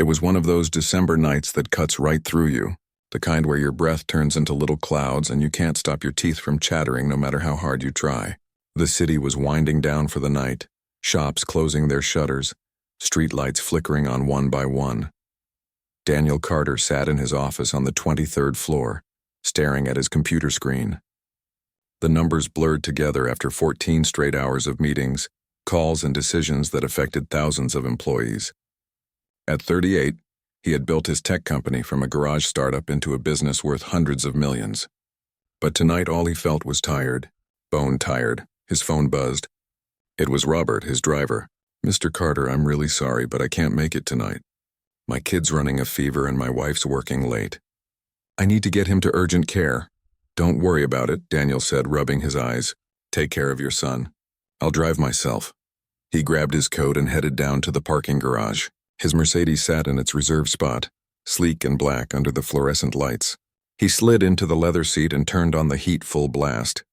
It was one of those December nights that cuts right through you, the kind where your breath turns into little clouds and you can't stop your teeth from chattering no matter how hard you try. The city was winding down for the night, shops closing their shutters, streetlights flickering on one by one. Daniel Carter sat in his office on the 23rd floor, staring at his computer screen. The numbers blurred together after 14 straight hours of meetings, calls, and decisions that affected thousands of employees. At 38, he had built his tech company from a garage startup into a business worth hundreds of millions. But tonight all he felt was tired, bone tired. His phone buzzed. It was Robert, his driver. "Mr. Carter, I'm really sorry, but I can't make it tonight. My kid's running a fever and my wife's working late. I need to get him to urgent care." "Don't worry about it," Daniel said, rubbing his eyes. "Take care of your son. I'll drive myself." He grabbed his coat and headed down to the parking garage. His Mercedes sat in its reserved spot, sleek and black under the fluorescent lights. He slid into the leather seat and turned on the heat full blast.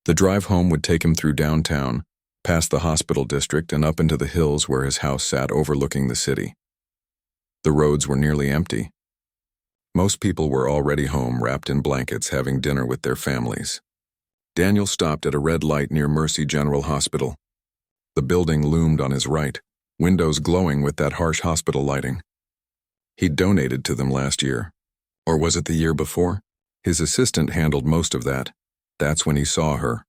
The drive home would take him through downtown, past the hospital district and up into the hills where his house sat overlooking the city. The roads were nearly empty. Most people were already home, wrapped in blankets, having dinner with their families. Daniel stopped at a red light near Mercy General Hospital. The building loomed on his right, windows glowing with that harsh hospital lighting. He'd donated to them last year. Or was it the year before? His assistant handled most of that. That's when he saw her.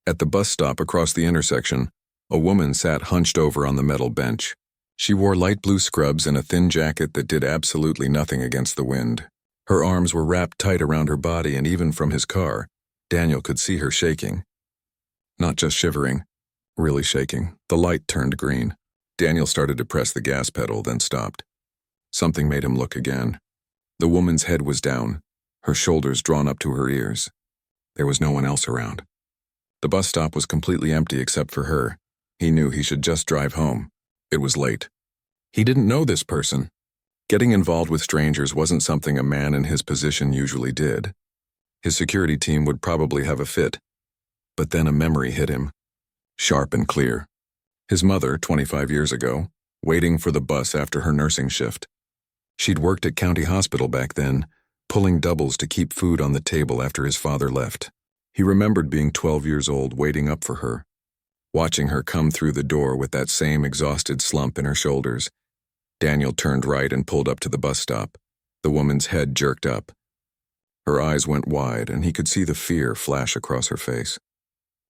At the bus stop across the intersection, a woman sat hunched over on the metal bench. She wore light blue scrubs and a thin jacket that did absolutely nothing against the wind. Her arms were wrapped tight around her body, and even from his car, Daniel could see her shaking. Not just shivering, really shaking. The light turned green. Daniel started to press the gas pedal, then stopped. Something made him look again. The woman's head was down, her shoulders drawn up to her ears. There was no one else around. The bus stop was completely empty except for her. He knew he should just drive home. It was late. He didn't know this person. Getting involved with strangers wasn't something a man in his position usually did. His security team would probably have a fit. But then a memory hit him, sharp and clear. His mother, 25 years ago, waiting for the bus after her nursing shift. She'd worked at County Hospital back then, pulling doubles to keep food on the table after his father left. He remembered being 12 years old, waiting up for her, watching her come through the door with that same exhausted slump in her shoulders. Daniel turned right and pulled up to the bus stop. The woman's head jerked up. Her eyes went wide, and he could see the fear flash across her face.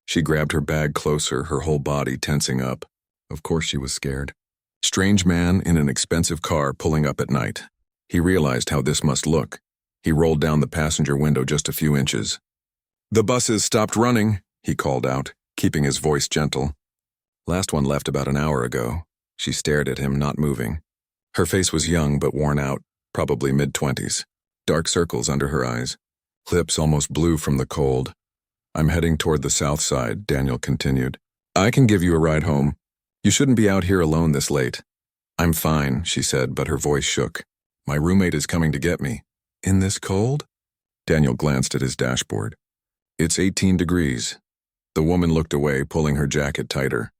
She grabbed her bag closer, her whole body tensing up. Of course she was scared. Strange man in an expensive car pulling up at night. He realized how this must look. He rolled down the passenger window just a few inches. "The buses stopped running," he called out, keeping his voice gentle. "Last one left about an hour ago." She stared at him, not moving. Her face was young but worn out, probably mid-20s. Dark circles under her eyes. Lips almost blue from the cold. "I'm heading toward the south side," Daniel continued. "I can give you a ride home. You shouldn't be out here alone this late." "I'm fine," she said, but her voice shook. "My roommate is coming to get me." "In this cold?" Daniel glanced at his dashboard. "It's 18 degrees. The woman looked away, pulling her jacket tighter.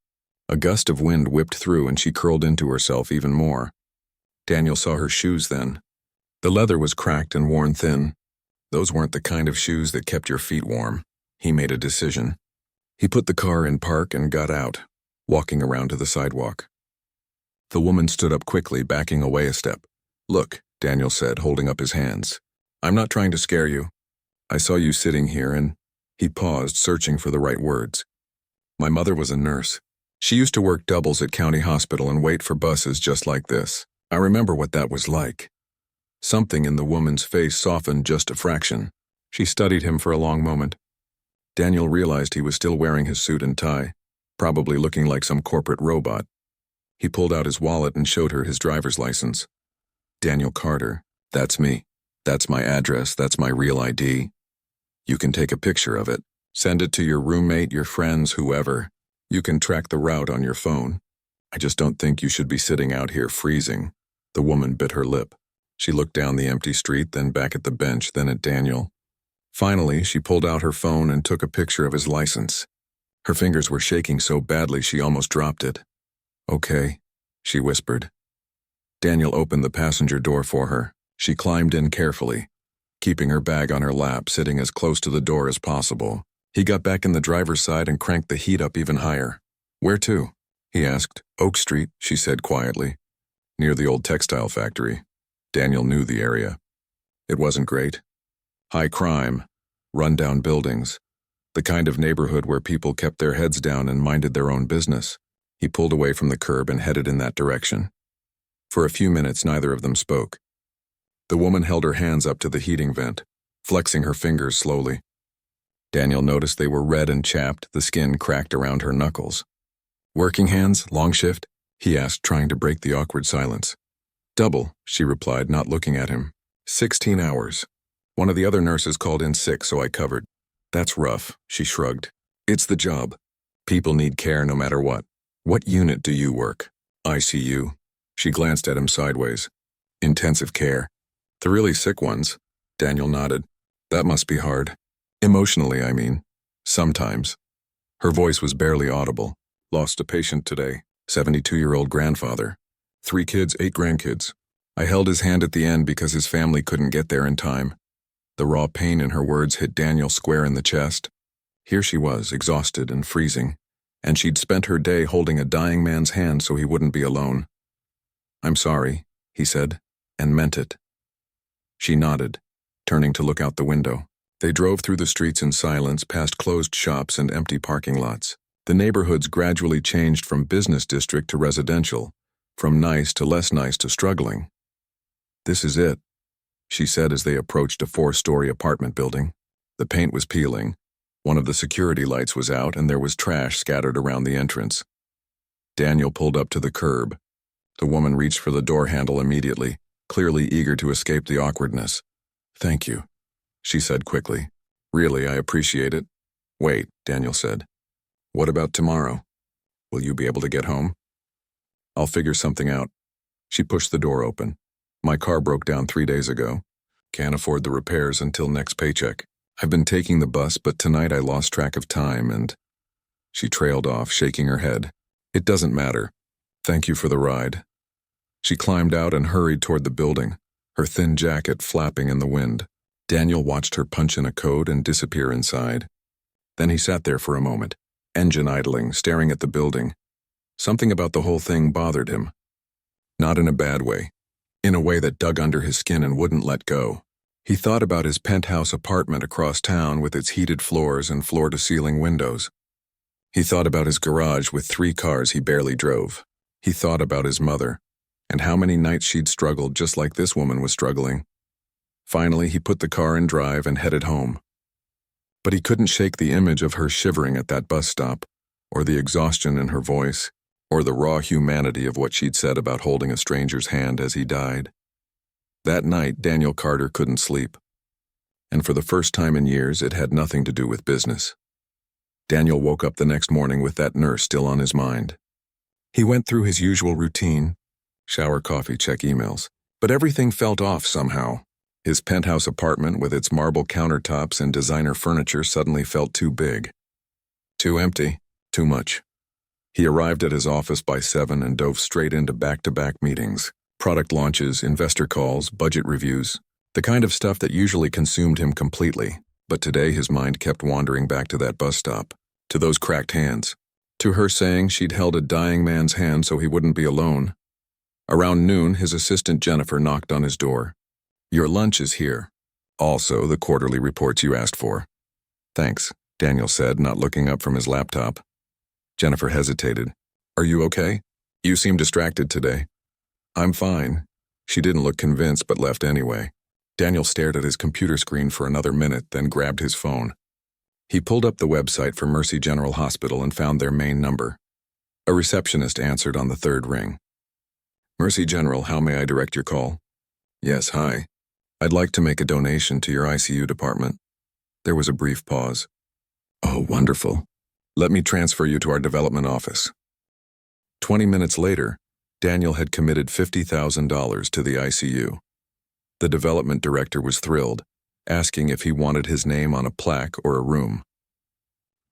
A gust of wind whipped through and she curled into herself even more. Daniel saw her shoes then. The leather was cracked and worn thin. Those weren't the kind of shoes that kept your feet warm. He made a decision. He put the car in park and got out, walking around to the sidewalk. The woman stood up quickly, backing away a step. "Look," Daniel said, holding up his hands. "I'm not trying to scare you. I saw you sitting here and..." He paused, searching for the right words. "My mother was a nurse. She used to work doubles at County Hospital and wait for buses just like this. I remember what that was like." Something in the woman's face softened just a fraction. She studied him for a long moment. Daniel realized he was still wearing his suit and tie, probably looking like some corporate robot. He pulled out his wallet and showed her his driver's license. "Daniel Carter, that's me. That's my address, that's my real ID. You can take a picture of it. Send it to your roommate, your friends, whoever. You can track the route on your phone. I just don't think you should be sitting out here freezing." The woman bit her lip. She looked down the empty street, then back at the bench, then at Daniel. Finally, she pulled out her phone and took a picture of his license. Her fingers were shaking so badly she almost dropped it. "Okay," she whispered. Daniel opened the passenger door for her. She climbed in carefully, keeping her bag on her lap, sitting as close to the door as possible. He got back in the driver's side and cranked the heat up even higher. "Where to?" he asked. "Oak Street," she said quietly. "Near the old textile factory." Daniel knew the area. It wasn't great. High crime, run-down buildings, the kind of neighborhood where people kept their heads down and minded their own business. He pulled away from the curb and headed in that direction. For a few minutes, neither of them spoke. The woman held her hands up to the heating vent, flexing her fingers slowly. Daniel noticed they were red and chapped, the skin cracked around her knuckles. "Working hands, long shift?" he asked, trying to break the awkward silence. "Double," she replied, not looking at him. 16 hours. One of the other nurses called in sick, so I covered. "That's rough," she shrugged. "It's the job. People need care no matter what." "What unit do you work?" "ICU." She glanced at him sideways. "Intensive care." "The really sick ones?" Daniel nodded. "That must be hard. Emotionally, I mean. Sometimes." Her voice was barely audible. "Lost a patient today. 72-year-old grandfather. 3 kids, 8 grandkids. I held his hand at the end because his family couldn't get there in time." The raw pain in her words hit Daniel square in the chest. Here she was, exhausted and freezing, and she'd spent her day holding a dying man's hand so he wouldn't be alone. "I'm sorry," he said, and meant it. She nodded, turning to look out the window. They drove through the streets in silence, past closed shops and empty parking lots. The neighborhoods gradually changed from business district to residential, from nice to less nice to struggling. "This is it," she said as they approached a 4-story apartment building. The paint was peeling. One of the security lights was out and there was trash scattered around the entrance. Daniel pulled up to the curb. The woman reached for the door handle immediately, clearly eager to escape the awkwardness. "Thank you," she said quickly. "Really, I appreciate it." "Wait," Daniel said. "What about tomorrow? Will you be able to get home?" "I'll figure something out." She pushed the door open. "My car broke down 3 days ago. Can't afford the repairs until next paycheck. I've been taking the bus, but tonight I lost track of time and—" She trailed off, shaking her head. "It doesn't matter. Thank you for the ride." She climbed out and hurried toward the building, her thin jacket flapping in the wind. Daniel watched her punch in a code and disappear inside. Then he sat there for a moment, engine idling, staring at the building. Something about the whole thing bothered him. Not in a bad way. In a way that dug under his skin and wouldn't let go. He thought about his penthouse apartment across town with its heated floors and floor-to-ceiling windows. He thought about his garage with 3 cars he barely drove. He thought about his mother, and how many nights she'd struggled just like this woman was struggling. Finally, he put the car in drive and headed home. But he couldn't shake the image of her shivering at that bus stop, or the exhaustion in her voice, or the raw humanity of what she'd said about holding a stranger's hand as he died. That night, Daniel Carter couldn't sleep. And for the first time in years, it had nothing to do with business. Daniel woke up the next morning with that nurse still on his mind. He went through his usual routine, shower, coffee, check emails, but everything felt off somehow. His penthouse apartment with its marble countertops and designer furniture suddenly felt too big. Too empty, too much. He arrived at his office by 7 and dove straight into back-to-back meetings, product launches, investor calls, budget reviews, the kind of stuff that usually consumed him completely. But today his mind kept wandering back to that bus stop, to those cracked hands, to her saying she'd held a dying man's hand so he wouldn't be alone. Around noon, his assistant Jennifer knocked on his door. "Your lunch is here. Also, the quarterly reports you asked for." "Thanks," Daniel said, not looking up from his laptop. Jennifer hesitated. "Are you okay? You seem distracted today." "I'm fine." She didn't look convinced but left anyway. Daniel stared at his computer screen for another minute, then grabbed his phone. He pulled up the website for Mercy General Hospital and found their main number. A receptionist answered on the 3rd ring. "Mercy General, how may I direct your call?" "Yes, hi. I'd like to make a donation to your ICU department." There was a brief pause. "Oh, wonderful. Let me transfer you to our development office." 20 minutes later, Daniel had committed $50,000 to the ICU. The development director was thrilled, asking if he wanted his name on a plaque or a room.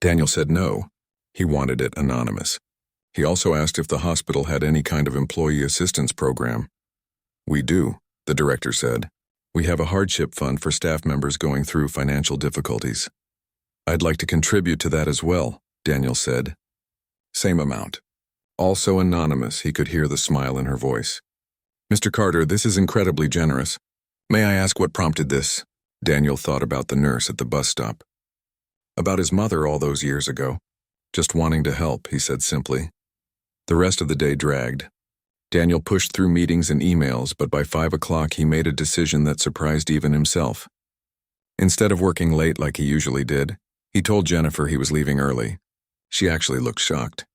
Daniel said no. He wanted it anonymous. He also asked if the hospital had any kind of employee assistance program. We do, the director said. We have a hardship fund for staff members going through financial difficulties. I'd like to contribute to that as well, Daniel said. Same amount. Also anonymous, he could hear the smile in her voice. Mr. Carter, this is incredibly generous. May I ask what prompted this? Daniel thought about the nurse at the bus stop. About his mother all those years ago. Just wanting to help, he said simply. The rest of the day dragged. Daniel pushed through meetings and emails, but by 5 o'clock he made a decision that surprised even himself. Instead of working late like he usually did, he told Jennifer he was leaving early. She actually looked shocked.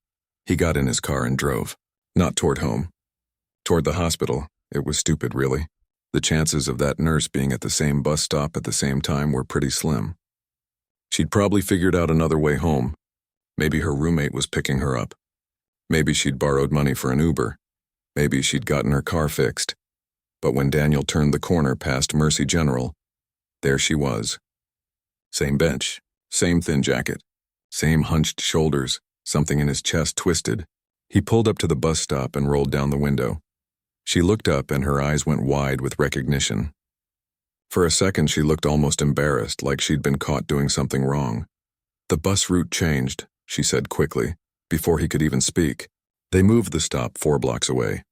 He got in his car and drove. Not toward home. Toward the hospital. It was stupid, really. The chances of that nurse being at the same bus stop at the same time were pretty slim. She'd probably figured out another way home. Maybe her roommate was picking her up. Maybe she'd borrowed money for an Uber. Maybe she'd gotten her car fixed. But when Daniel turned the corner past Mercy General, there she was. Same bench, same thin jacket, same hunched shoulders, something in his chest twisted. He pulled up to the bus stop and rolled down the window. She looked up and her eyes went wide with recognition. For a second she looked almost embarrassed, like she'd been caught doing something wrong. The bus route changed, she said quickly, before he could even speak. They moved the stop 4 blocks away.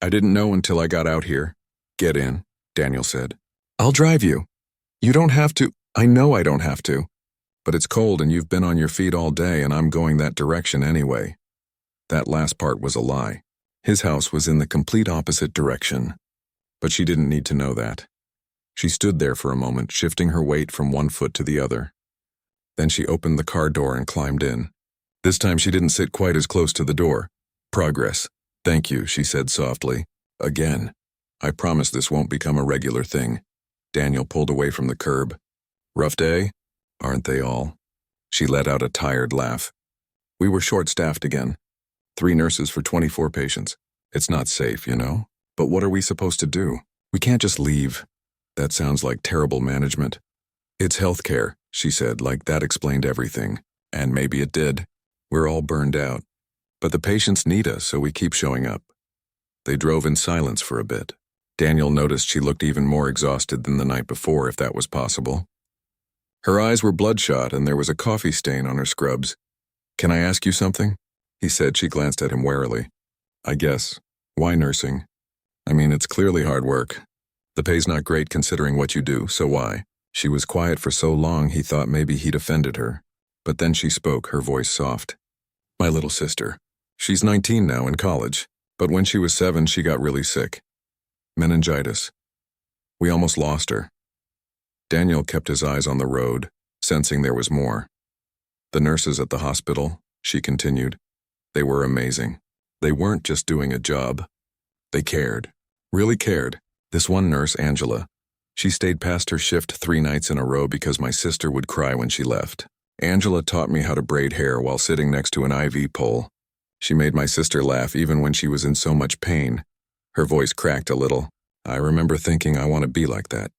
I didn't know until I got out here. Get in, Daniel said. I'll drive you. You don't have to. I know I don't have to. But it's cold and you've been on your feet all day and I'm going that direction anyway. That last part was a lie. His house was in the complete opposite direction. But she didn't need to know that. She stood there for a moment, shifting her weight from one foot to the other. Then she opened the car door and climbed in. This time she didn't sit quite as close to the door. Progress. Thank you, she said softly. Again. I promise this won't become a regular thing. Daniel pulled away from the curb. Rough day? Aren't they all? She let out a tired laugh. We were short-staffed again. 3 nurses for 24 patients. It's not safe, you know? But what are we supposed to do? We can't just leave. That sounds like terrible management. It's healthcare, she said, like that explained everything. And maybe it did. We're all burned out. But the patients need us, so we keep showing up. They drove in silence for a bit. Daniel noticed she looked even more exhausted than the night before, if that was possible. Her eyes were bloodshot and there was a coffee stain on her scrubs. Can I ask you something? He said. She glanced at him warily. I guess. Why nursing? I mean, it's clearly hard work. The pay's not great considering what you do, so why? She was quiet for so long he thought maybe he'd offended her. But then she spoke, her voice soft. My little sister. She's 19 now, in college. But when she was 7, she got really sick. Meningitis. We almost lost her. Daniel kept his eyes on the road, sensing there was more. The nurses at the hospital, she continued, they were amazing. They weren't just doing a job. They cared. Really cared. This one nurse, Angela, she stayed past her shift 3 nights in a row because my sister would cry when she left. Angela taught me how to braid hair while sitting next to an IV pole. She made my sister laugh even when she was in so much pain. Her voice cracked a little. I remember thinking I want to be like that.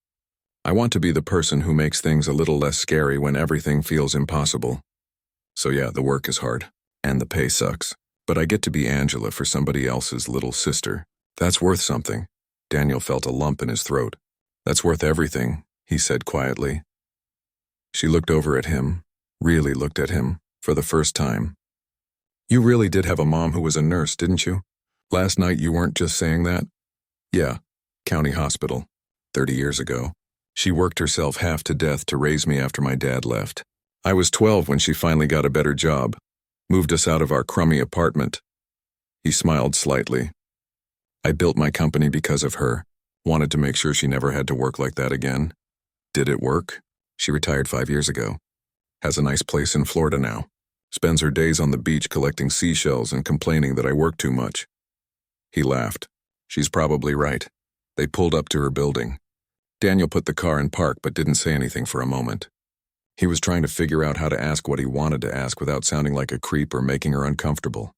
I want to be the person who makes things a little less scary when everything feels impossible. So yeah, the work is hard. And the pay sucks. But I get to be Angela for somebody else's little sister. That's worth something. Daniel felt a lump in his throat. That's worth everything, he said quietly. She looked over at him, really looked at him, for the first time. You really did have a mom who was a nurse, didn't you? Last night you weren't just saying that? Yeah, county hospital, 30 years ago. She worked herself half to death to raise me after my dad left. I was 12 when she finally got a better job, moved us out of our crummy apartment. He smiled slightly. I built my company because of her, wanted to make sure she never had to work like that again. Did it work? She retired 5 years ago. Has a nice place in Florida now. Spends her days on the beach collecting seashells and complaining that I work too much. He laughed. She's probably right. They pulled up to her building. Daniel put the car in park but didn't say anything for a moment. He was trying to figure out how to ask what he wanted to ask without sounding like a creep or making her uncomfortable.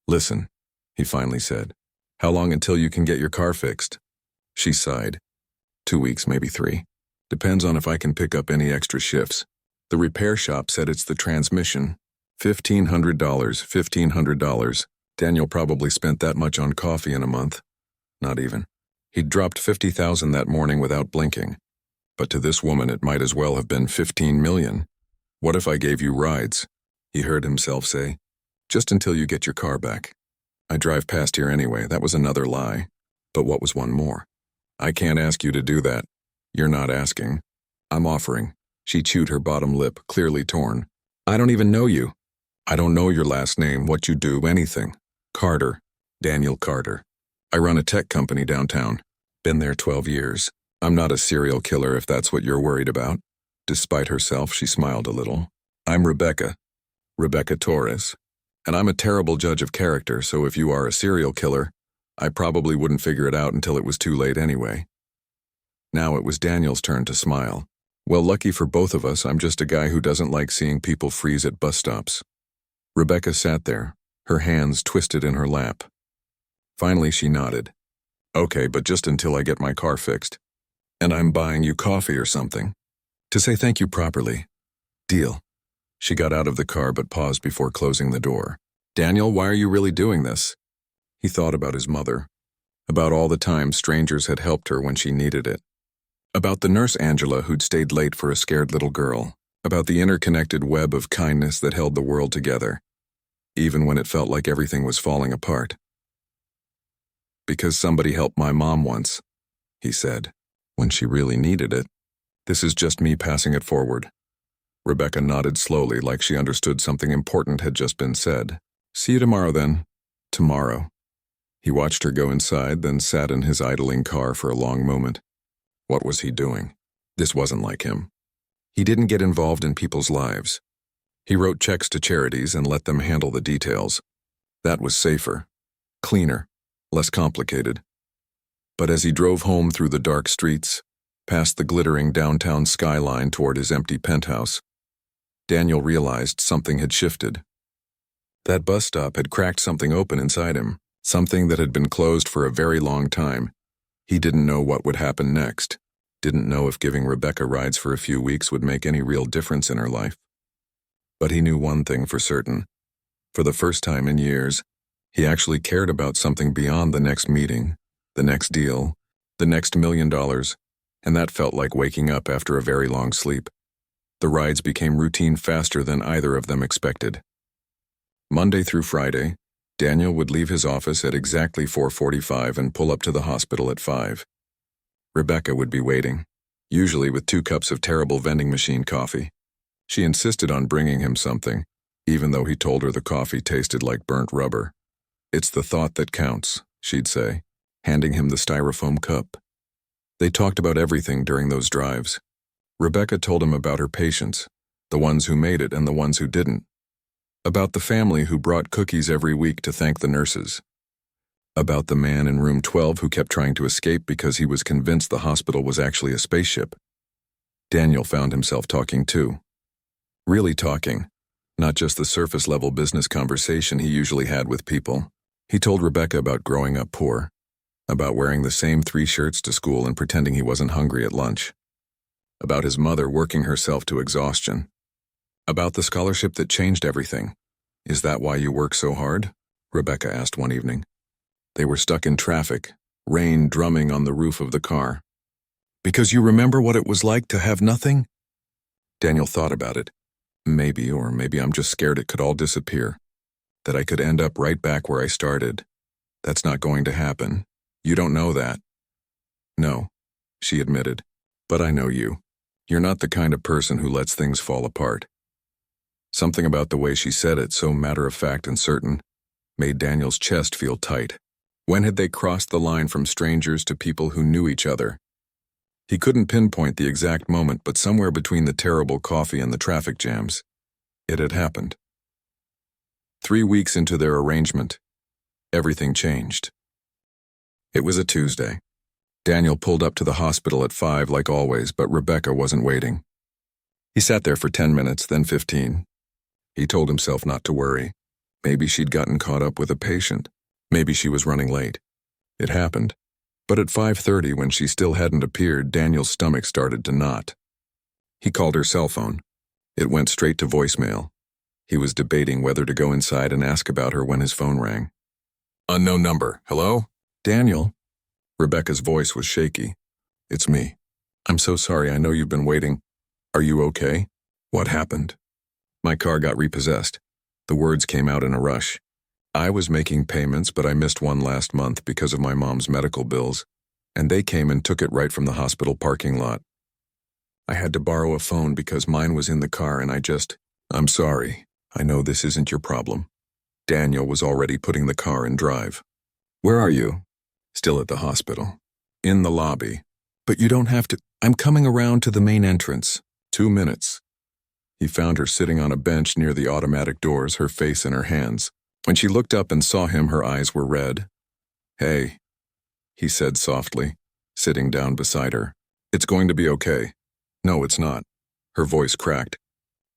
Listen, he finally said. How long until you can get your car fixed? She sighed. 2 weeks, maybe 3. Depends on if I can pick up any extra shifts. The repair shop said it's the transmission. $1,500. Daniel probably spent that much on coffee in a month. Not even. He'd dropped 50,000 that morning without blinking. But to this woman it might as well have been 15 million. What if I gave you rides? He heard himself say. Just until you get your car back. I drive past here anyway, that was another lie. But what was one more? I can't ask you to do that. You're not asking. I'm offering. She chewed her bottom lip, clearly torn. I don't even know you. I don't know your last name, what you do, anything. Carter. Daniel Carter. I run a tech company downtown. Been there 12 years. I'm not a serial killer if that's what you're worried about. Despite herself, she smiled a little. I'm Rebecca. Rebecca Torres. And I'm a terrible judge of character, so if you are a serial killer, I probably wouldn't figure it out until it was too late anyway. Now it was Daniel's turn to smile. Well, lucky for both of us, I'm just a guy who doesn't like seeing people freeze at bus stops. Rebecca sat there, her hands twisted in her lap. Finally, she nodded. Okay, but just until I get my car fixed. And I'm buying you coffee or something. To say thank you properly. Deal. She got out of the car but paused before closing the door. Daniel, why are you really doing this? He thought about his mother. About all the times strangers had helped her when she needed it. About the nurse Angela who'd stayed late for a scared little girl. About the interconnected web of kindness that held the world together, even when it felt like everything was falling apart. Because somebody helped my mom once, he said, when she really needed it. This is just me passing it forward. Rebecca nodded slowly like she understood something important had just been said. See you tomorrow then. Tomorrow. He watched her go inside, then sat in his idling car for a long moment. What was he doing? This wasn't like him. He didn't get involved in people's lives. He wrote checks to charities and let them handle the details. That was safer, cleaner, less complicated. But as he drove home through the dark streets, past the glittering downtown skyline toward his empty penthouse, Daniel realized something had shifted. That bus stop had cracked something open inside him, something that had been closed for a very long time. He didn't know what would happen next, didn't know if giving Rebecca rides for a few weeks would make any real difference in her life. But he knew one thing for certain. For the first time in years, he actually cared about something beyond the next meeting, the next deal, the next $1 million, and that felt like waking up after a very long sleep. The rides became routine faster than either of them expected. Monday through Friday, Daniel would leave his office at exactly 4:45 and pull up to the hospital at 5. Rebecca would be waiting, usually with 2 cups of terrible vending machine coffee. She insisted on bringing him something, even though he told her the coffee tasted like burnt rubber. It's the thought that counts, she'd say, handing him the styrofoam cup. They talked about everything during those drives. Rebecca told him about her patients, the ones who made it and the ones who didn't. About the family who brought cookies every week to thank the nurses. About the man in room 12 who kept trying to escape because he was convinced the hospital was actually a spaceship. Daniel found himself talking too. Really talking, not just the surface-level business conversation he usually had with people. He told Rebecca about growing up poor, about wearing the same 3 shirts to school and pretending he wasn't hungry at lunch, about his mother working herself to exhaustion, about the scholarship that changed everything. Is that why you work so hard? Rebecca asked one evening. They were stuck in traffic, rain drumming on the roof of the car. Because you remember what it was like to have nothing? Daniel thought about it. Maybe, or maybe I'm just scared it could all disappear. That I could end up right back where I started. That's not going to happen. You don't know that. No, she admitted. But I know you. You're not the kind of person who lets things fall apart. Something about the way she said it, so matter-of-fact and certain, made Daniel's chest feel tight. When had they crossed the line from strangers to people who knew each other? He couldn't pinpoint the exact moment, but somewhere between the terrible coffee and the traffic jams, it had happened. 3 weeks into their arrangement, everything changed. It was a Tuesday. Daniel pulled up to the hospital at 5 like always, but Rebecca wasn't waiting. He sat there for 10 minutes, then 15. He told himself not to worry. Maybe she'd gotten caught up with a patient. Maybe she was running late. It happened. But at 5:30, when she still hadn't appeared, Daniel's stomach started to knot. He called her cell phone. It went straight to voicemail. He was debating whether to go inside and ask about her when his phone rang. Unknown number. Hello? Daniel? Rebecca's voice was shaky. It's me. I'm so sorry, I know you've been waiting. Are you okay? What happened? My car got repossessed. The words came out in a rush. I was making payments, but I missed one last month because of my mom's medical bills, and they came and took it right from the hospital parking lot. I had to borrow a phone because mine was in the car and I'm sorry. I know this isn't your problem. Daniel was already putting the car in drive. Where are you? Still at the hospital. In the lobby. But you don't have to. I'm coming around to the main entrance. 2 minutes. He found her sitting on a bench near the automatic doors, her face in her hands. When she looked up and saw him, her eyes were red. Hey, he said softly, sitting down beside her. It's going to be okay. No, it's not. Her voice cracked.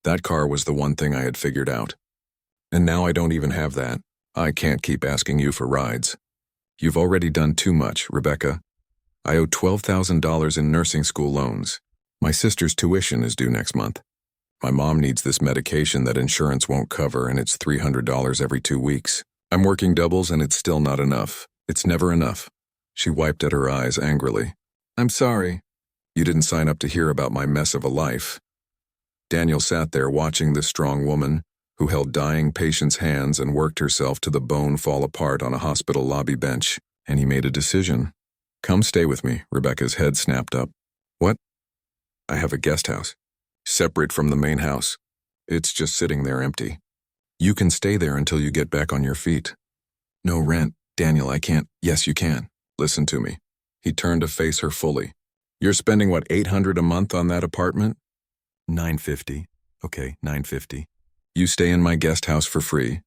That car was the one thing I had figured out. And now I don't even have that. I can't keep asking you for rides. You've already done too much, Rebecca. I owe $12,000 in nursing school loans. My sister's tuition is due next month. My mom needs this medication that insurance won't cover, and it's $300 every 2 weeks. I'm working doubles and it's still not enough. It's never enough. She wiped at her eyes angrily. I'm sorry. You didn't sign up to hear about my mess of a life. Daniel sat there watching this strong woman, who held dying patients' hands and worked herself to the bone fall apart on a hospital lobby bench, and he made a decision. Come stay with me, Rebecca's head snapped up. What? I have a guest house. Separate from the main house. It's just sitting there empty. You can stay there until you get back on your feet. No rent. Daniel, I can't. Yes, you can. Listen to me. He turned to face her fully. You're spending, what, $800 a month on that apartment? $950. Okay, $950. You stay in my guest house for free.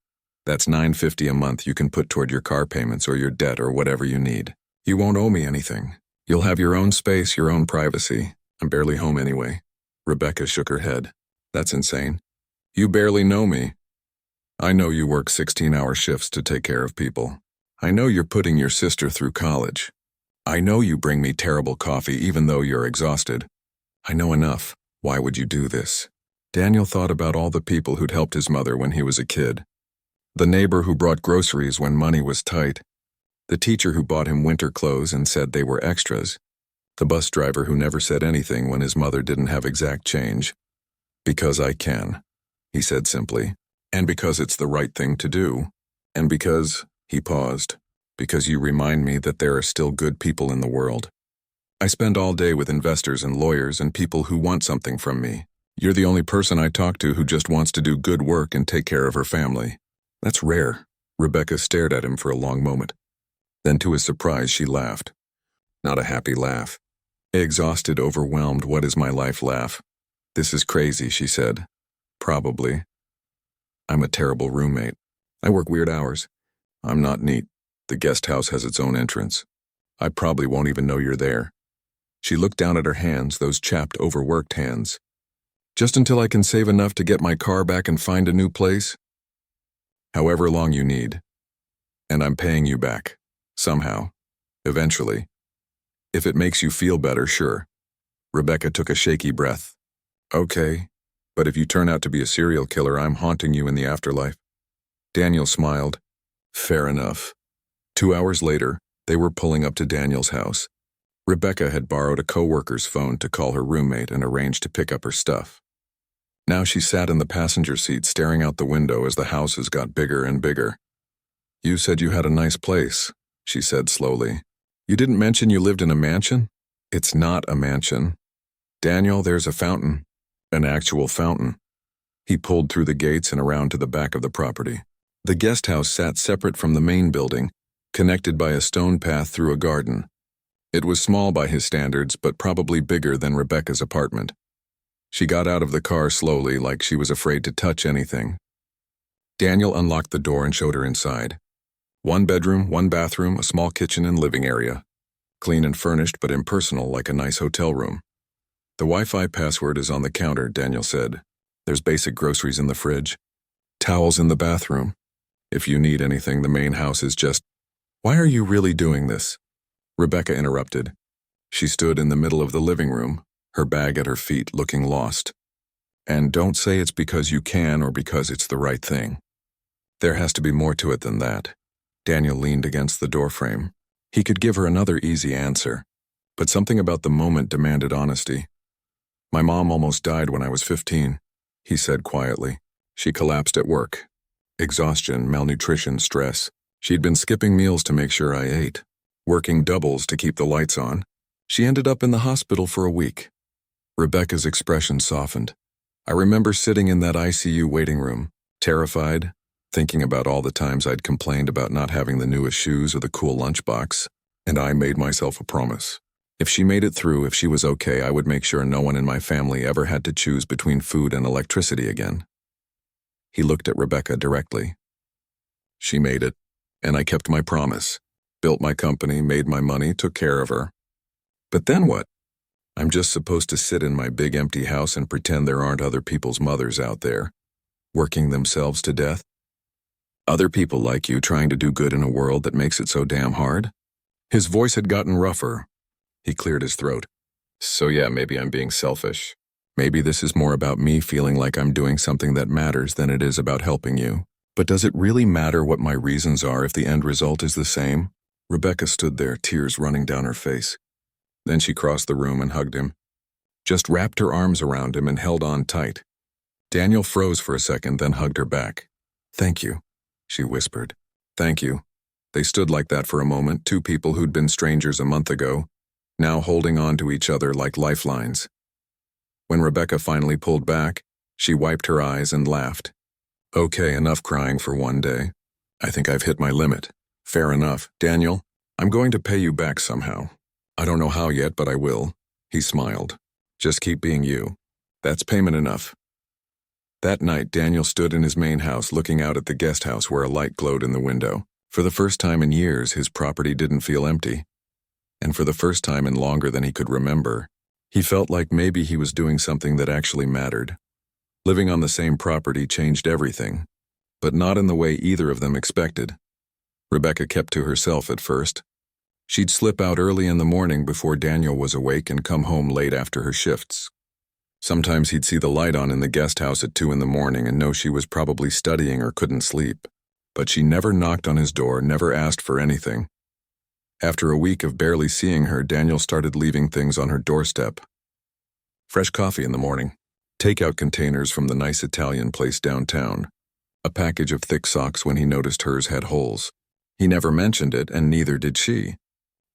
That's $950 a month you can put toward your car payments or your debt or whatever you need. You won't owe me anything. You'll have your own space, your own privacy. I'm barely home anyway. Rebecca shook her head. That's insane. You barely know me. I know you work 16-hour shifts to take care of people. I know you're putting your sister through college. I know you bring me terrible coffee even though you're exhausted. I know enough. Why would you do this? Daniel thought about all the people who'd helped his mother when he was a kid. The neighbor who brought groceries when money was tight. The teacher who bought him winter clothes and said they were extras. The bus driver who never said anything when his mother didn't have exact change. Because I can, he said simply. And because it's the right thing to do. And because, he paused, because you remind me that there are still good people in the world. I spend all day with investors and lawyers and people who want something from me. You're the only person I talk to who just wants to do good work and take care of her family. That's rare. Rebecca stared at him for a long moment. Then to his surprise, she laughed. Not a happy laugh. Exhausted, overwhelmed, what is my life laugh. This is crazy, she said. Probably. I'm a terrible roommate. I work weird hours. I'm not neat. The guest house has its own entrance. I probably won't even know you're there. She looked down at her hands, those chapped, overworked hands. Just until I can save enough to get my car back and find a new place? However long you need. And I'm paying you back. Somehow. Eventually. If it makes you feel better, sure. Rebecca took a shaky breath. Okay, but if you turn out to be a serial killer, I'm haunting you in the afterlife. Daniel smiled. Fair enough. 2 hours later, they were pulling up to Daniel's house. Rebecca had borrowed a coworker's phone to call her roommate and arrange to pick up her stuff. Now she sat in the passenger seat staring out the window as the houses got bigger and bigger. You said you had a nice place, she said slowly. You didn't mention you lived in a mansion? It's not a mansion. Daniel, there's a fountain. An actual fountain. He pulled through the gates and around to the back of the property. The guest house sat separate from the main building, connected by a stone path through a garden. It was small by his standards, but probably bigger than Rebecca's apartment. She got out of the car slowly, like she was afraid to touch anything. Daniel unlocked the door and showed her inside. 1 bedroom, 1 bathroom, a small kitchen and living area. Clean and furnished, but impersonal like a nice hotel room. The Wi-Fi password is on the counter, Daniel said. There's basic groceries in the fridge. Towels in the bathroom. If you need anything, the main house is just... Why are you really doing this? Rebecca interrupted. She stood in the middle of the living room, her bag at her feet, looking lost. And don't say it's because you can or because it's the right thing. There has to be more to it than that. Daniel leaned against the doorframe. He could give her another easy answer, but something about the moment demanded honesty. My mom almost died when I was 15, he said quietly. She collapsed at work. Exhaustion, malnutrition, stress. She'd been skipping meals to make sure I ate, working doubles to keep the lights on. She ended up in the hospital for a week. Rebecca's expression softened. I remember sitting in that ICU waiting room, terrified, thinking about all the times I'd complained about not having the newest shoes or the cool lunchbox, and I made myself a promise. If she made it through, if she was okay, I would make sure no one in my family ever had to choose between food and electricity again. He looked at Rebecca directly. She made it, and I kept my promise. Built my company, made my money, took care of her. But then what? I'm just supposed to sit in my big empty house and pretend there aren't other people's mothers out there, working themselves to death? Other people like you trying to do good in a world that makes it so damn hard? His voice had gotten rougher. He cleared his throat. So yeah, maybe I'm being selfish. Maybe this is more about me feeling like I'm doing something that matters than it is about helping you. But does it really matter what my reasons are if the end result is the same? Rebecca stood there, tears running down her face. Then she crossed the room and hugged him. Just wrapped her arms around him and held on tight. Daniel froze for a second, then hugged her back. Thank you, she whispered. Thank you. They stood like that for a moment, two people who'd been strangers a month ago, now holding on to each other like lifelines. When Rebecca finally pulled back, she wiped her eyes and laughed. Okay, enough crying for one day. I think I've hit my limit. Fair enough. Daniel, I'm going to pay you back somehow. I don't know how yet, but I will. He smiled. Just keep being you. That's payment enough. That night, Daniel stood in his main house looking out at the guest house where a light glowed in the window. For the first time in years, his property didn't feel empty. And for the first time in longer than he could remember, he felt like maybe he was doing something that actually mattered. Living on the same property changed everything, but not in the way either of them expected. Rebecca kept to herself at first. She'd slip out early in the morning before Daniel was awake and come home late after her shifts. Sometimes he'd see the light on in the guest house at 2 in the morning and know she was probably studying or couldn't sleep. But she never knocked on his door, never asked for anything. After a week of barely seeing her, Daniel started leaving things on her doorstep. Fresh coffee in the morning, takeout containers from the nice Italian place downtown, a package of thick socks when he noticed hers had holes. He never mentioned it, and neither did she.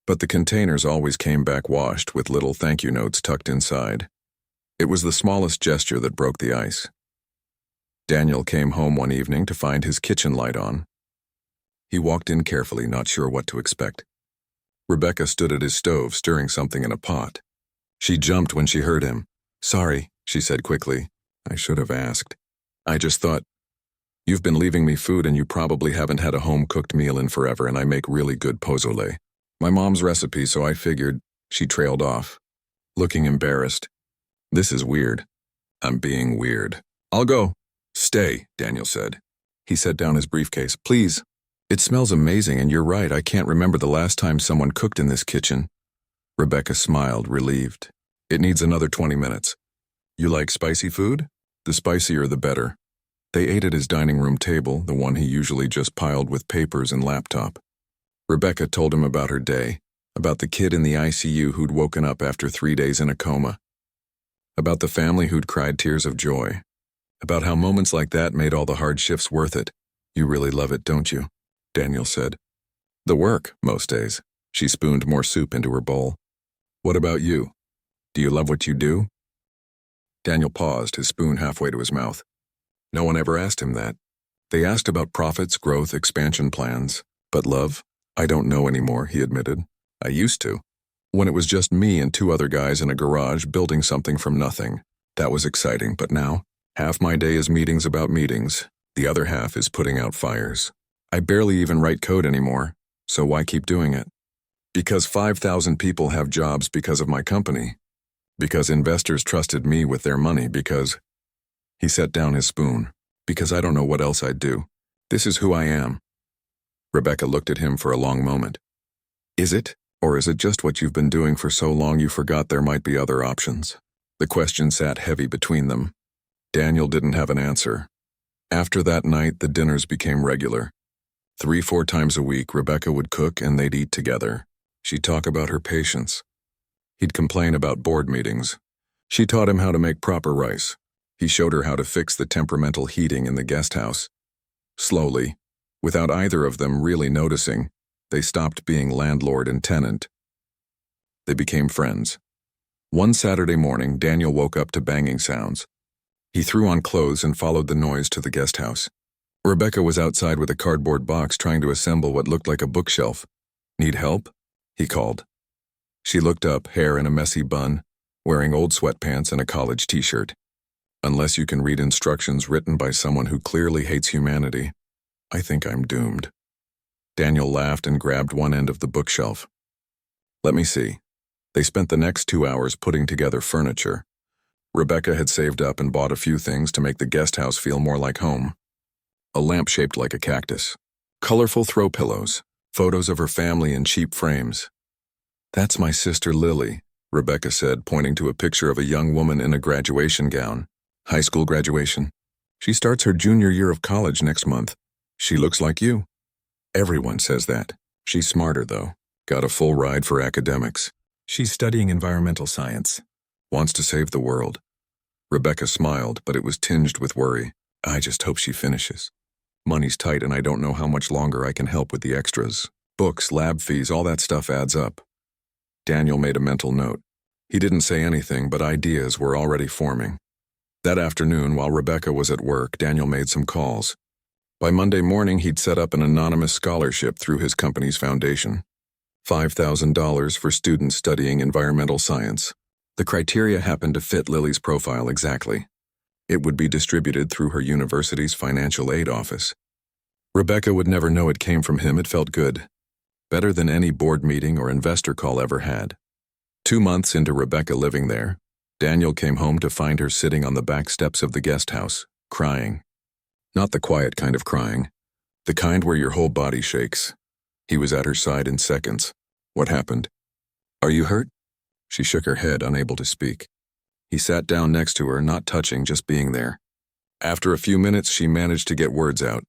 But the containers always came back washed with little thank you notes tucked inside. It was the smallest gesture that broke the ice. Daniel came home one evening to find his kitchen light on. He walked in carefully, not sure what to expect. Rebecca stood at his stove, stirring something in a pot. She jumped when she heard him. Sorry, she said quickly. I should have asked. I just thought, you've been leaving me food and you probably haven't had a home-cooked meal in forever, and I make really good pozole. My mom's recipe, so I figured. She trailed off, looking embarrassed. This is weird. I'm being weird. I'll go. Stay, Daniel said. He set down his briefcase. Please. It smells amazing, and you're right, I can't remember the last time someone cooked in this kitchen. Rebecca smiled, relieved. It needs another 20 minutes. You like spicy food? The spicier the better. They ate at his dining room table, the one he usually just piled with papers and laptop. Rebecca told him about her day, about the kid in the ICU who'd woken up after 3 days in a coma, about the family who'd cried tears of joy, about how moments like that made all the hard shifts worth it. You really love it, don't you? Daniel said. The work, most days. She spooned more soup into her bowl. What about you? Do you love what you do? Daniel paused, his spoon halfway to his mouth. No one ever asked him that. They asked about profits, growth, expansion plans. But love? I don't know anymore, he admitted. I used to. When it was just me and 2 other guys in a garage building something from nothing. That was exciting, but now, half my day is meetings about meetings. The other half is putting out fires. I barely even write code anymore, so why keep doing it? Because 5,000 people have jobs because of my company. Because investors trusted me with their money, because... He set down his spoon. Because I don't know what else I'd do. This is who I am. Rebecca looked at him for a long moment. Is it? Or is it just what you've been doing for so long you forgot there might be other options? The question sat heavy between them. Daniel didn't have an answer. After that night, the dinners became regular. 3-4 times a week, Rebecca would cook and they'd eat together. She'd talk about her patients. He'd complain about board meetings. She taught him how to make proper rice. He showed her how to fix the temperamental heating in the guest house. Slowly, without either of them really noticing, they stopped being landlord and tenant. They became friends. One Saturday morning, Daniel woke up to banging sounds. He threw on clothes and followed the noise to the guest house. Rebecca was outside with a cardboard box trying to assemble what looked like a bookshelf. "Need help?" he called. She looked up, hair in a messy bun, wearing old sweatpants and a college t-shirt. "Unless you can read instructions written by someone who clearly hates humanity, I think I'm doomed." Daniel laughed and grabbed one end of the bookshelf. "Let me see." They spent the next 2 hours putting together furniture. Rebecca had saved up and bought a few things to make the guest house feel more like home. A lamp shaped like a cactus. Colorful throw pillows. Photos of her family in cheap frames. "That's my sister Lily," Rebecca said, pointing to a picture of a young woman in a graduation gown. "High school graduation. She starts her junior year of college next month. She looks like you." "Everyone says that. She's smarter, though. Got a full ride for academics. She's studying environmental science. Wants to save the world." Rebecca smiled, but it was tinged with worry. "I just hope she finishes. Money's tight and I don't know how much longer I can help with the extras. Books, lab fees, all that stuff adds up." Daniel made a mental note. He didn't say anything, but ideas were already forming. That afternoon, while Rebecca was at work, Daniel made some calls. By Monday morning, he'd set up an anonymous scholarship through his company's foundation. $5,000 for students studying environmental science. The criteria happened to fit Lily's profile exactly. It would be distributed through her university's financial aid office. Rebecca would never know it came from him. It felt good. Better than any board meeting or investor call ever had. 2 months into Rebecca living there, Daniel came home to find her sitting on the back steps of the guest house, crying. Not the quiet kind of crying, the kind where your whole body shakes. He was at her side in seconds. "What happened?" "Are you hurt?" She shook her head, unable to speak. He sat down next to her, not touching, just being there. After a few minutes, she managed to get words out.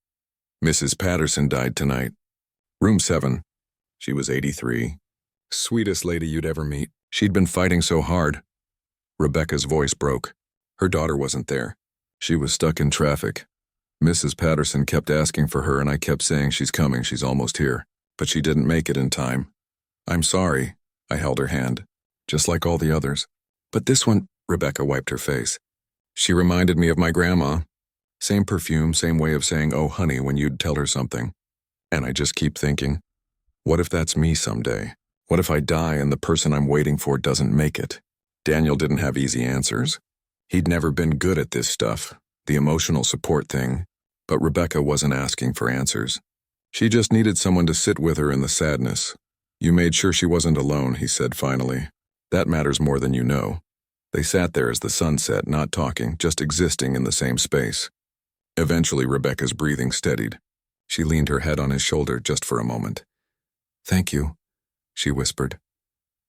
"Mrs. Patterson died tonight. Room 7. She was 83. Sweetest lady you'd ever meet. She'd been fighting so hard." Rebecca's voice broke. Her daughter wasn't there. She was stuck in traffic. Mrs. Patterson kept asking for her and I kept saying she's coming, she's almost here. But she didn't make it in time. "I'm sorry." I held her hand. "Just like all the others. But this one," Rebecca wiped her face. "She reminded me of my grandma. Same perfume, same way of saying, 'Oh, honey,' when you'd tell her something. And I just keep thinking, what if that's me someday? What if I die and the person I'm waiting for doesn't make it?" Daniel didn't have easy answers. He'd never been good at this stuff, the emotional support thing, but Rebecca wasn't asking for answers. She just needed someone to sit with her in the sadness. "You made sure she wasn't alone," he said finally. "That matters more than you know." They sat there as the sun set, not talking, just existing in the same space. Eventually, Rebecca's breathing steadied. She leaned her head on his shoulder just for a moment. "Thank you," she whispered.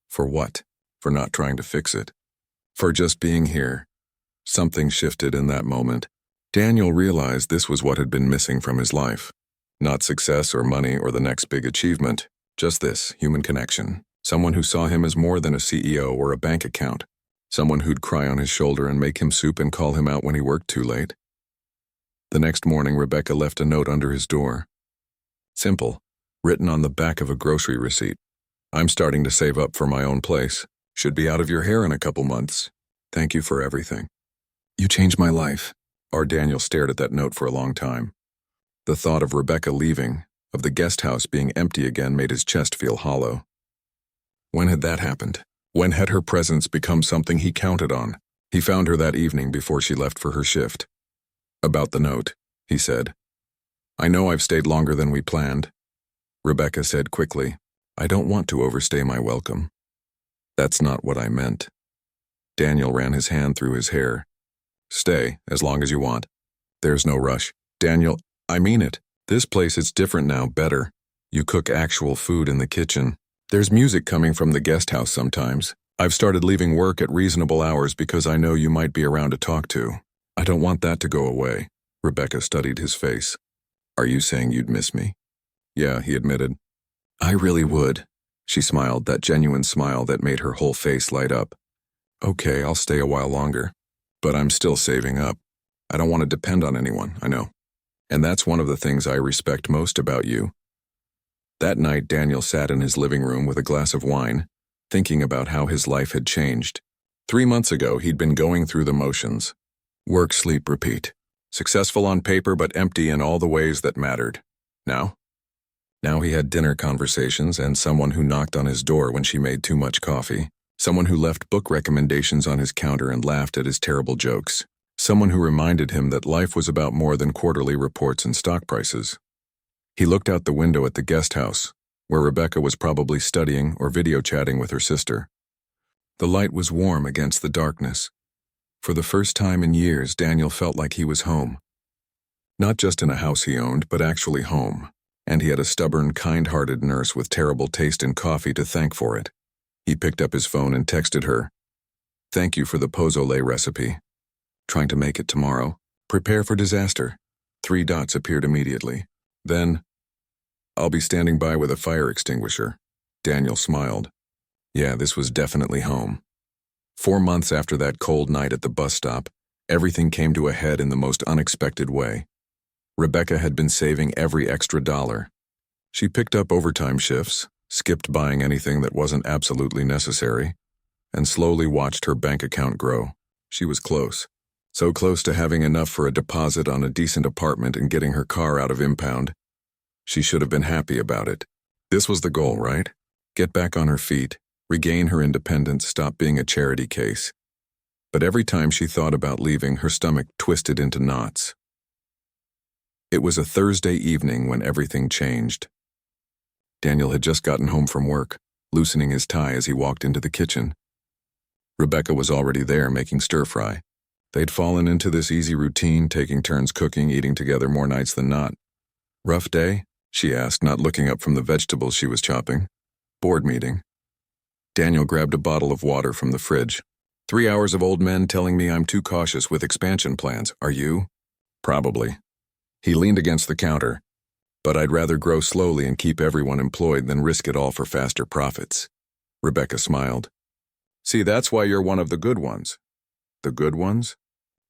"For what?" "For not trying to fix it. For just being here." Something shifted in that moment. Daniel realized this was what had been missing from his life. Not success or money or the next big achievement. Just this, human connection. Someone who saw him as more than a CEO or a bank account. Someone who'd cry on his shoulder and make him soup and call him out when he worked too late. The next morning, Rebecca left a note under his door. Simple, written on the back of a grocery receipt. "I'm starting to save up for my own place. Should be out of your hair in a couple months. Thank you for everything. You changed my life." Our Daniel stared at that note for a long time. The thought of Rebecca leaving, of the guest house being empty again, made his chest feel hollow. When had that happened? When had her presence become something he counted on? He found her that evening before she left for her shift. "About the note," he said. "I know I've stayed longer than we planned." Rebecca said quickly, "I don't want to overstay my welcome." "That's not what I meant." Daniel ran his hand through his hair. "Stay, as long as you want. There's no rush." "Daniel, I mean it. This place is different now, better. You cook actual food in the kitchen. There's music coming from the guest house sometimes. I've started leaving work at reasonable hours because I know you might be around to talk to. I don't want that to go away." Rebecca studied his face. "Are you saying you'd miss me?" Yeah, he admitted. I really would. She smiled, that genuine smile that made her whole face light up. Okay, I'll stay a while longer. But I'm still saving up. I don't want to depend on anyone, I know. And that's one of the things I respect most about you. That night, Daniel sat in his living room with a glass of wine, thinking about how his life had changed. 3 months ago, he'd been going through the motions. Work, sleep, repeat. Successful on paper but empty in all the ways that mattered. Now he had dinner conversations and someone who knocked on his door when she made too much coffee. Someone who left book recommendations on his counter and laughed at his terrible jokes. Someone who reminded him that life was about more than quarterly reports and stock prices. He looked out the window at the guest house, where Rebecca was probably studying or video chatting with her sister. The light was warm against the darkness. For the first time in years, Daniel felt like he was home. Not just in a house he owned, but actually home. And he had a stubborn, kind-hearted nurse with terrible taste in coffee to thank for it. He picked up his phone and texted her. Thank you for the pozole recipe. Trying to make it tomorrow. Prepare for disaster. 3 dots appeared immediately. Then, I'll be standing by with a fire extinguisher. Daniel smiled. Yeah, this was definitely home. 4 months after that cold night at the bus stop, everything came to a head in the most unexpected way. Rebecca had been saving every extra dollar. She picked up overtime shifts, skipped buying anything that wasn't absolutely necessary, and slowly watched her bank account grow. She was close. So close to having enough for a deposit on a decent apartment and getting her car out of impound. She should have been happy about it. This was the goal, right? Get back on her feet, regain her independence, stop being a charity case. But every time she thought about leaving, her stomach twisted into knots. It was a Thursday evening when everything changed. Daniel had just gotten home from work, loosening his tie as he walked into the kitchen. Rebecca was already there making stir-fry. They'd fallen into this easy routine, taking turns cooking, eating together more nights than not. Rough day? She asked, not looking up from the vegetables she was chopping. Board meeting. Daniel grabbed a bottle of water from the fridge. 3 hours of old men telling me I'm too cautious with expansion plans. Are you? Probably. He leaned against the counter. But I'd rather grow slowly and keep everyone employed than risk it all for faster profits. Rebecca smiled. See, that's why you're one of the good ones. The good ones?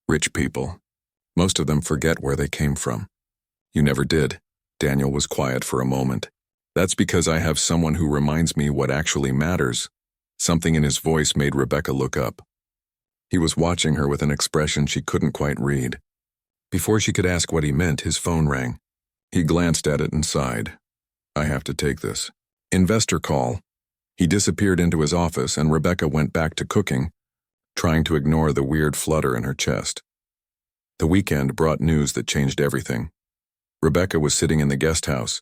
Rich people. Most of them forget where they came from. You never did. Daniel was quiet for a moment. That's because I have someone who reminds me what actually matters. Something in his voice made Rebecca look up. He was watching her with an expression she couldn't quite read. Before she could ask what he meant, his phone rang. He glanced at it and sighed. I have to take this. Investor call. He disappeared into his office and Rebecca went back to cooking, trying to ignore the weird flutter in her chest. The weekend brought news that changed everything. Rebecca was sitting in the guest house,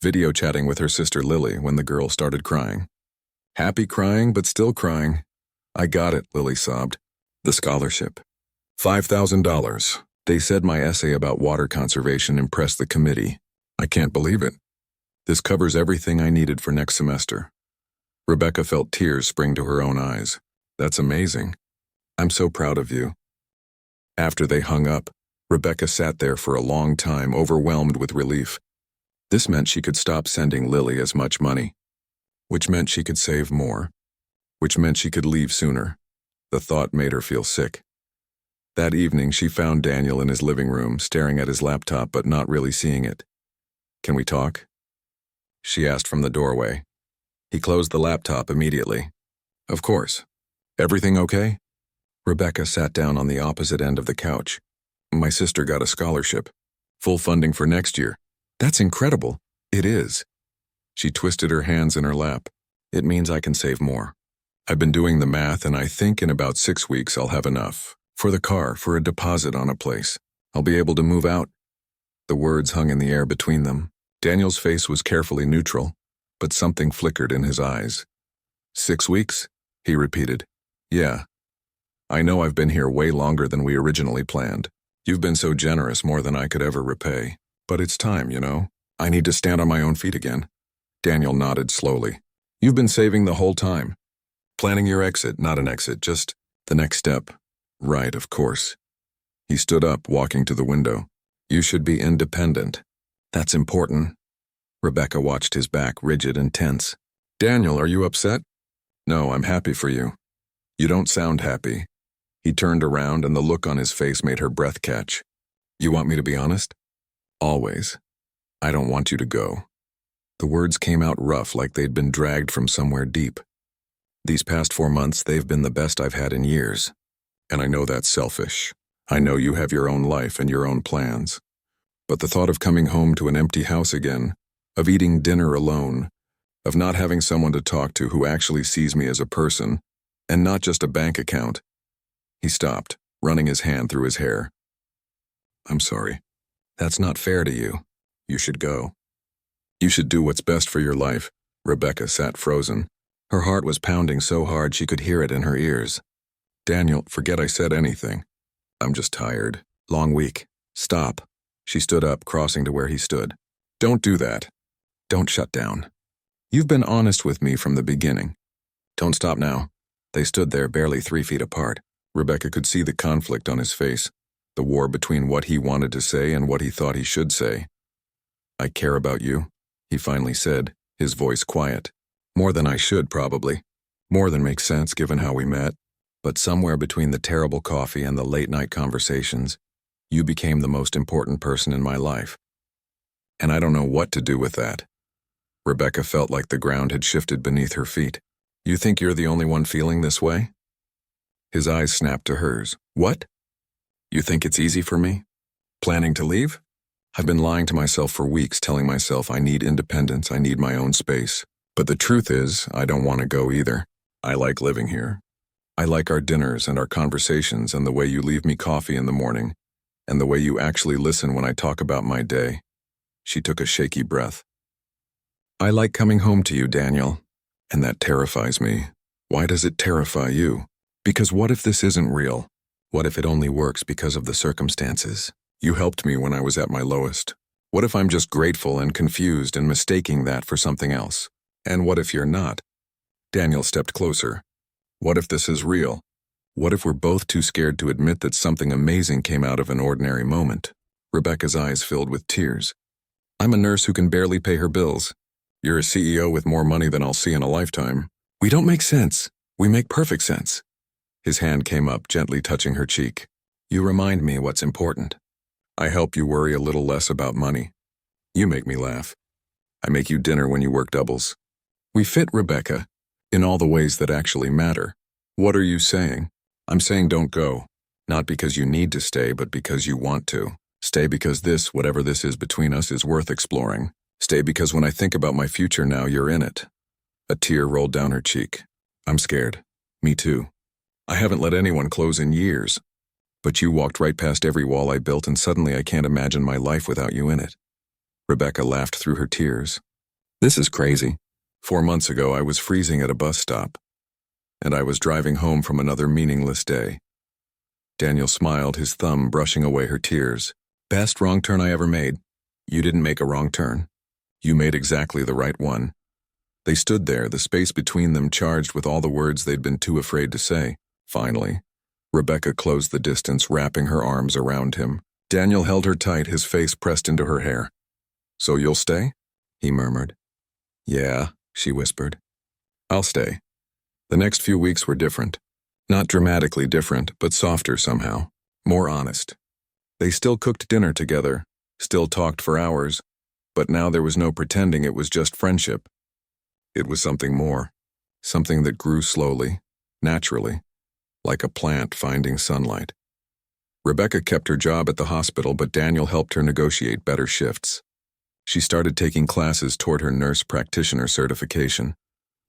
video chatting with her sister Lily when the girl started crying. Happy crying, but still crying. I got it, Lily sobbed. The scholarship. $5,000. They said my essay about water conservation impressed the committee. I can't believe it. This covers everything I needed for next semester. Rebecca felt tears spring to her own eyes. That's amazing. I'm so proud of you. After they hung up, Rebecca sat there for a long time, overwhelmed with relief. This meant she could stop sending Lily as much money, which meant she could save more, which meant she could leave sooner. The thought made her feel sick. That evening, she found Daniel in his living room, staring at his laptop but not really seeing it. Can we talk? She asked from the doorway. He closed the laptop immediately. Of course. Everything okay? Rebecca sat down on the opposite end of the couch. My sister got a scholarship. Full funding for next year. That's incredible. It is. She twisted her hands in her lap. It means I can save more. I've been doing the math and I think in about 6 weeks I'll have enough. For the car, for a deposit on a place. I'll be able to move out. The words hung in the air between them. Daniel's face was carefully neutral, but something flickered in his eyes. 6 weeks? He repeated. Yeah. I know I've been here way longer than we originally planned. You've been so generous, more than I could ever repay. But it's time, you know? I need to stand on my own feet again. Daniel nodded slowly. You've been saving the whole time. Planning your exit, not an exit, just the next step. Right, of course. He stood up, walking to the window. You should be independent. That's important. Rebecca watched his back, rigid and tense. Daniel, are you upset? No, I'm happy for you. You don't sound happy. He turned around and the look on his face made her breath catch. You want me to be honest? Always. I don't want you to go. The words came out rough, like they'd been dragged from somewhere deep. These past 4 months, they've been the best I've had in years. And I know that's selfish. I know you have your own life and your own plans. But the thought of coming home to an empty house again, of eating dinner alone, of not having someone to talk to who actually sees me as a person, and not just a bank account. He stopped, running his hand through his hair. I'm sorry. That's not fair to you. You should go. You should do what's best for your life. Rebecca sat frozen. Her heart was pounding so hard she could hear it in her ears. Daniel, forget I said anything. I'm just tired. Long week. Stop. She stood up, crossing to where he stood. Don't do that. Don't shut down. You've been honest with me from the beginning. Don't stop now. They stood there, barely 3 feet apart. Rebecca could see the conflict on his face, the war between what he wanted to say and what he thought he should say. I care about you, he finally said, his voice quiet. More than I should, probably. More than makes sense given how we met. But somewhere between the terrible coffee and the late-night conversations, you became the most important person in my life. And I don't know what to do with that. Rebecca felt like the ground had shifted beneath her feet. You think you're the only one feeling this way? His eyes snapped to hers. What? You think it's easy for me? Planning to leave? I've been lying to myself for weeks, telling myself I need independence, I need my own space. But the truth is, I don't want to go either. I like living here. I like our dinners and our conversations and the way you leave me coffee in the morning, and the way you actually listen when I talk about my day. She took a shaky breath. I like coming home to you, Daniel, and that terrifies me. Why does it terrify you? Because what if this isn't real? What if it only works because of the circumstances? You helped me when I was at my lowest. What if I'm just grateful and confused and mistaking that for something else? And what if you're not? Daniel stepped closer. What if this is real? What if we're both too scared to admit that something amazing came out of an ordinary moment? Rebecca's eyes filled with tears. I'm a nurse who can barely pay her bills. You're a CEO with more money than I'll see in a lifetime. We don't make sense. We make perfect sense. His hand came up, gently touching her cheek. You remind me what's important. I help you worry a little less about money. You make me laugh. I make you dinner when you work doubles. We fit, Rebecca, in all the ways that actually matter. What are you saying? I'm saying don't go. Not because you need to stay, but because you want to. Stay because this, whatever this is between us, is worth exploring. Stay because when I think about my future now, you're in it. A tear rolled down her cheek. I'm scared. Me too. I haven't let anyone close in years. But you walked right past every wall I built and suddenly I can't imagine my life without you in it. Rebecca laughed through her tears. This is crazy. 4 months ago I was freezing at a bus stop. And I was driving home from another meaningless day. Daniel smiled, his thumb brushing away her tears. Best wrong turn I ever made. You didn't make a wrong turn. You made exactly the right one. They stood there, the space between them charged with all the words they'd been too afraid to say. Finally, Rebecca closed the distance, wrapping her arms around him. Daniel held her tight, his face pressed into her hair. So you'll stay? He murmured. Yeah, she whispered. I'll stay. The next few weeks were different. Not dramatically different, but softer somehow. More honest. They still cooked dinner together, still talked for hours, but now there was no pretending it was just friendship. It was something more. Something that grew slowly, naturally, like a plant finding sunlight. Rebecca kept her job at the hospital, but Daniel helped her negotiate better shifts. She started taking classes toward her nurse practitioner certification,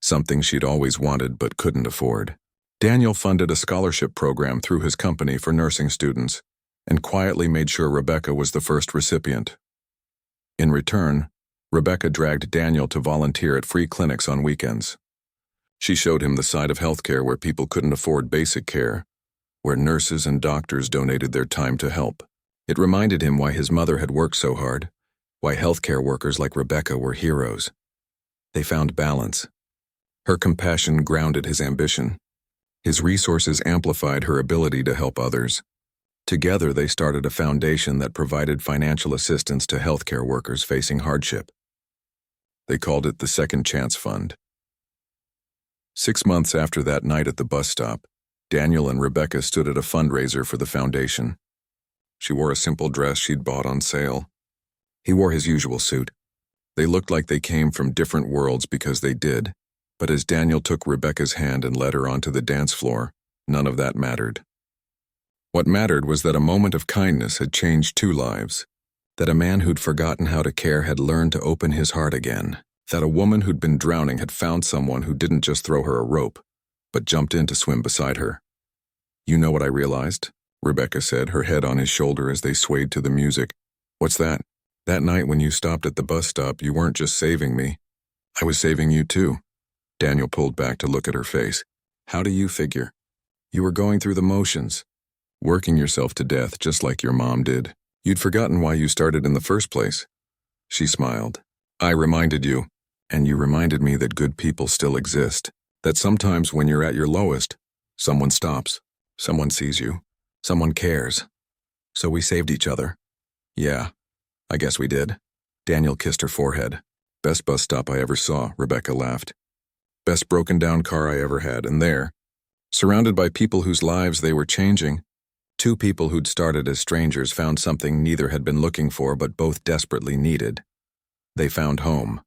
something she'd always wanted but couldn't afford. Daniel funded a scholarship program through his company for nursing students and quietly made sure Rebecca was the first recipient. In return, Rebecca dragged Daniel to volunteer at free clinics on weekends. She showed him the side of healthcare where people couldn't afford basic care, where nurses and doctors donated their time to help. It reminded him why his mother had worked so hard, why healthcare workers like Rebecca were heroes. They found balance. Her compassion grounded his ambition. His resources amplified her ability to help others. Together, they started a foundation that provided financial assistance to healthcare workers facing hardship. They called it the Second Chance Fund. 6 months after that night at the bus stop, Daniel and Rebecca stood at a fundraiser for the foundation. She wore a simple dress she'd bought on sale. He wore his usual suit. They looked like they came from different worlds because they did, but as Daniel took Rebecca's hand and led her onto the dance floor, none of that mattered. What mattered was that a moment of kindness had changed 2 lives, that a man who'd forgotten how to care had learned to open his heart again, that a woman who'd been drowning had found someone who didn't just throw her a rope, but jumped in to swim beside her. "You know what I realized?" Rebecca said, her head on his shoulder as they swayed to the music. "What's that?" "That night when you stopped at the bus stop, you weren't just saving me. I was saving you too." Daniel pulled back to look at her face. "How do you figure?" "You were going through the motions, working yourself to death just like your mom did. You'd forgotten why you started in the first place." She smiled. "I reminded you, and you reminded me that good people still exist, that sometimes when you're at your lowest, someone stops, someone sees you, someone cares. So we saved each other." "Yeah, I guess we did." Daniel kissed her forehead. "Best bus stop I ever saw," Rebecca laughed. "Best broken down car I ever had, and there, surrounded by people whose lives they were changing, 2 people who'd started as strangers found something neither had been looking for but both desperately needed. They found home."